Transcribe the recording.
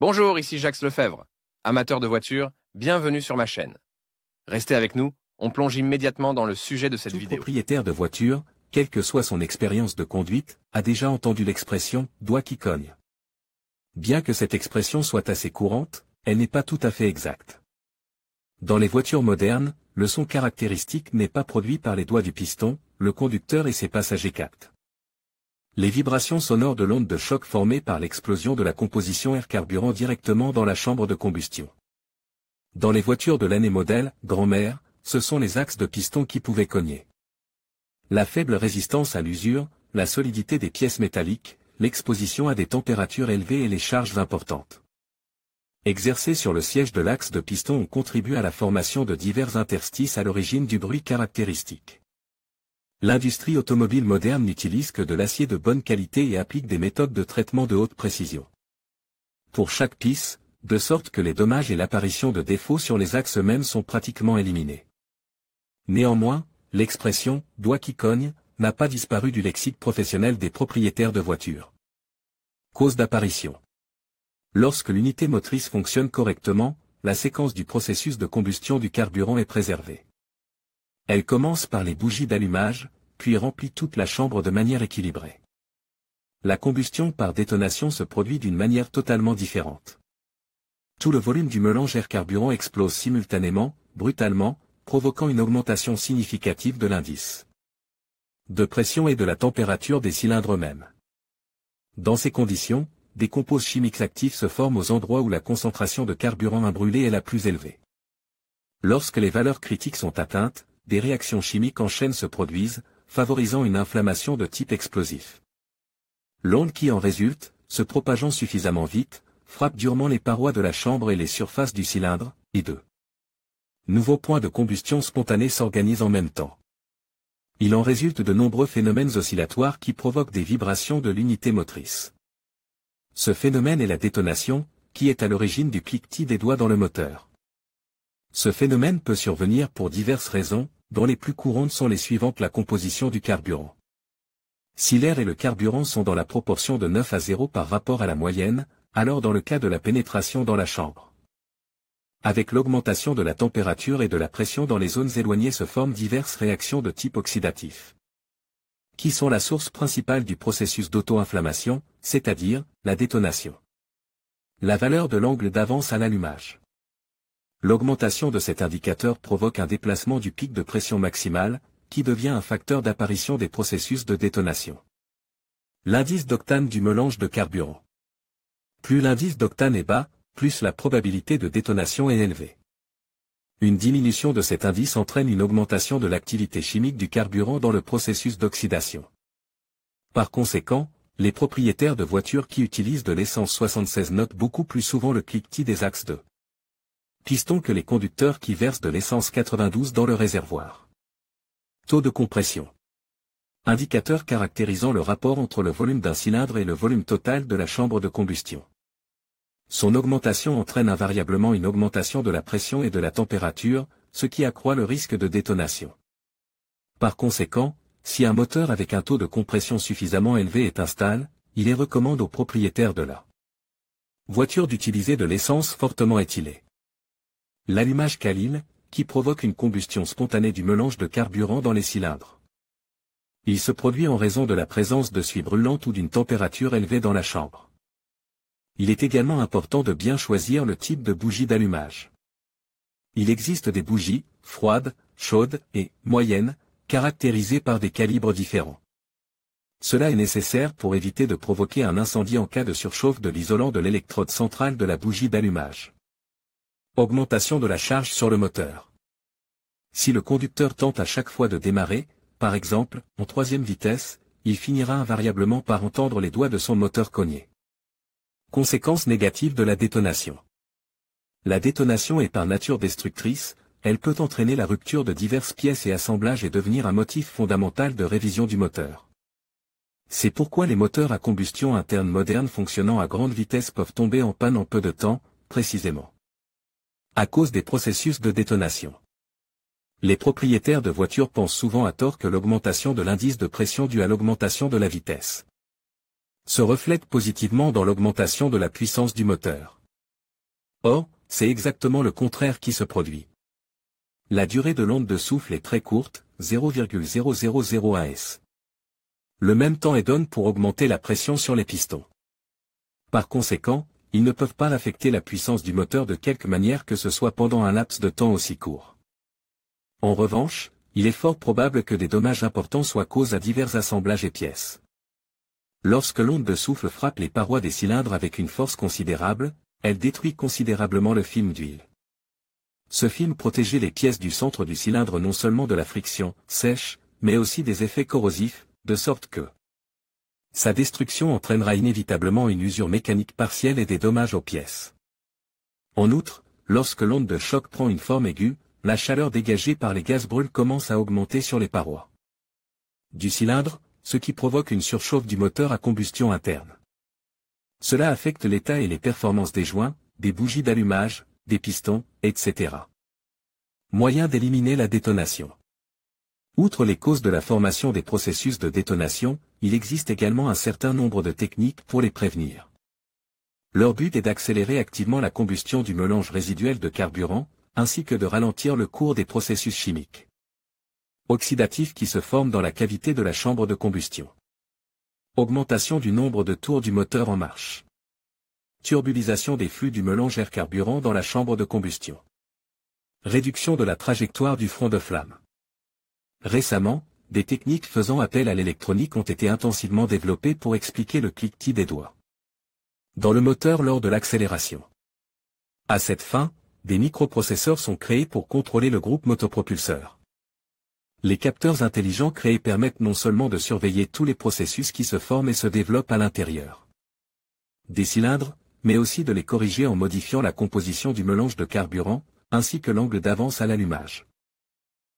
Bonjour, ici Jacques Lefebvre. Amateur de voitures, bienvenue sur ma chaîne. Restez avec nous, on plonge immédiatement dans le sujet de cette Tout vidéo. propriétaire de voiture, quelle que soit son expérience de conduite, a déjà entendu l'expression « doigt qui cogne ». Bien que cette expression soit assez courante, elle n'est pas tout à fait exacte. Dans les voitures modernes, le son caractéristique n'est pas produit par les doigts du piston, le conducteur et ses passagers captent. Les vibrations sonores de l'onde de choc formées par l'explosion de la composition air-carburant directement dans la chambre de combustion. Dans les voitures de l'année modèle, grand-mère, ce sont les axes de piston qui pouvaient cogner. La faible résistance à l'usure, la solidité des pièces métalliques, l'exposition à des températures élevées et les charges importantes exercées sur le siège de l'axe de piston ont contribué à la formation de divers interstices à l'origine du bruit caractéristique. L'industrie automobile moderne n'utilise que de l'acier de bonne qualité et applique des méthodes de traitement de haute précision pour chaque piste, de sorte que les dommages et l'apparition de défauts sur les axes eux-mêmes sont pratiquement éliminés. Néanmoins, l'expression « doigt qui cogne » n'a pas disparu du lexique professionnel des propriétaires de voitures. Cause d'apparition. Lorsque l'unité motrice fonctionne correctement, la séquence du processus de combustion du carburant est préservée. Elle commence par les bougies d'allumage, puis remplit toute la chambre de manière équilibrée. La combustion par détonation se produit d'une manière totalement différente. Tout le volume du mélange air-carburant explose simultanément, brutalement, provoquant une augmentation significative de l'indice de pression et de la température des cylindres eux-mêmes. Dans ces conditions, des composés chimiques actifs se forment aux endroits où la concentration de carburant imbrûlé est la plus élevée. Lorsque les valeurs critiques sont atteintes, des réactions chimiques en chaîne se produisent, favorisant une inflammation de type explosif. L'onde qui en résulte, se propageant suffisamment vite, frappe durement les parois de la chambre et les surfaces du cylindre, et de nouveaux points de combustion spontanée s'organisent en même temps. Il en résulte de nombreux phénomènes oscillatoires qui provoquent des vibrations de l'unité motrice. Ce phénomène est la détonation, qui est à l'origine du cliquetis des doigts dans le moteur. Ce phénomène peut survenir pour diverses raisons, dont les plus courantes sont les suivantes: la composition du carburant. Si l'air et le carburant sont dans la proportion de 9 à 0 par rapport à la moyenne, alors dans le cas de la pénétration dans la chambre, avec l'augmentation de la température et de la pression dans les zones éloignées se forment diverses réactions de type oxydatif, qui sont la source principale du processus d'auto-inflammation, c'est-à-dire la détonation. La valeur de l'angle d'avance à l'allumage. L'augmentation de cet indicateur provoque un déplacement du pic de pression maximale, qui devient un facteur d'apparition des processus de détonation. L'indice d'octane du mélange de carburant. Plus l'indice d'octane est bas, plus la probabilité de détonation est élevée. Une diminution de cet indice entraîne une augmentation de l'activité chimique du carburant dans le processus d'oxydation. Par conséquent, les propriétaires de voitures qui utilisent de l'essence 76 notent beaucoup plus souvent le cliquetis des axes de piston que les conducteurs qui versent de l'essence 92 dans le réservoir. Taux de compression. Indicateur caractérisant le rapport entre le volume d'un cylindre et le volume total de la chambre de combustion. Son augmentation entraîne invariablement une augmentation de la pression et de la température, ce qui accroît le risque de détonation. Par conséquent, si un moteur avec un taux de compression suffisamment élevé est installé, il est recommandé aux propriétaires de la voiture d'utiliser de l'essence fortement éthylée. L'allumage Khalil, qui provoque une combustion spontanée du mélange de carburant dans les cylindres. Il se produit en raison de la présence de suie brûlante ou d'une température élevée dans la chambre. Il est également important de bien choisir le type de bougie d'allumage. Il existe des bougies, froides, chaudes et moyennes, caractérisées par des calibres différents. Cela est nécessaire pour éviter de provoquer un incendie en cas de surchauffe de l'isolant de l'électrode centrale de la bougie d'allumage. Augmentation de la charge sur le moteur. Si le conducteur tente à chaque fois de démarrer, par exemple, en troisième vitesse, il finira invariablement par entendre les doigts de son moteur cogner. Conséquences négatives de la détonation. La détonation est par nature destructrice, elle peut entraîner la rupture de diverses pièces et assemblages et devenir un motif fondamental de révision du moteur. C'est pourquoi les moteurs à combustion interne modernes fonctionnant à grande vitesse peuvent tomber en panne en peu de temps, précisément à cause des processus de détonation. Les propriétaires de voitures pensent souvent à tort que l'augmentation de l'indice de pression due à l'augmentation de la vitesse se reflète positivement dans l'augmentation de la puissance du moteur. Or, c'est exactement le contraire qui se produit. La durée de l'onde de souffle est très courte, 0,0001 s. Le même temps est donné pour augmenter la pression sur les pistons. Par conséquent, ils ne peuvent pas affecter la puissance du moteur de quelque manière que ce soit pendant un laps de temps aussi court. En revanche, il est fort probable que des dommages importants soient cause à divers assemblages et pièces. Lorsque l'onde de souffle frappe les parois des cylindres avec une force considérable, elle détruit considérablement le film d'huile. Ce film protégeait les pièces du centre du cylindre non seulement de la friction sèche, mais aussi des effets corrosifs, de sorte que sa destruction entraînera inévitablement une usure mécanique partielle et des dommages aux pièces. En outre, lorsque l'onde de choc prend une forme aiguë, la chaleur dégagée par les gaz brûles commence à augmenter sur les parois du cylindre, ce qui provoque une surchauffe du moteur à combustion interne. Cela affecte l'état et les performances des joints, des bougies d'allumage, des pistons, etc. Moyen d'éliminer la détonation. Outre les causes de la formation des processus de détonation, il existe également un certain nombre de techniques pour les prévenir. Leur but est d'accélérer activement la combustion du mélange résiduel de carburant, ainsi que de ralentir le cours des processus chimiques oxydatifs qui se forment dans la cavité de la chambre de combustion. Augmentation du nombre de tours du moteur en marche. Turbulisation des flux du mélange air-carburant dans la chambre de combustion. Réduction de la trajectoire du front de flamme. Récemment, des techniques faisant appel à l'électronique ont été intensivement développées pour expliquer le cliquetis des doigts dans le moteur lors de l'accélération. À cette fin, des microprocesseurs sont créés pour contrôler le groupe motopropulseur. Les capteurs intelligents créés permettent non seulement de surveiller tous les processus qui se forment et se développent à l'intérieur des cylindres, mais aussi de les corriger en modifiant la composition du mélange de carburant, ainsi que l'angle d'avance à l'allumage.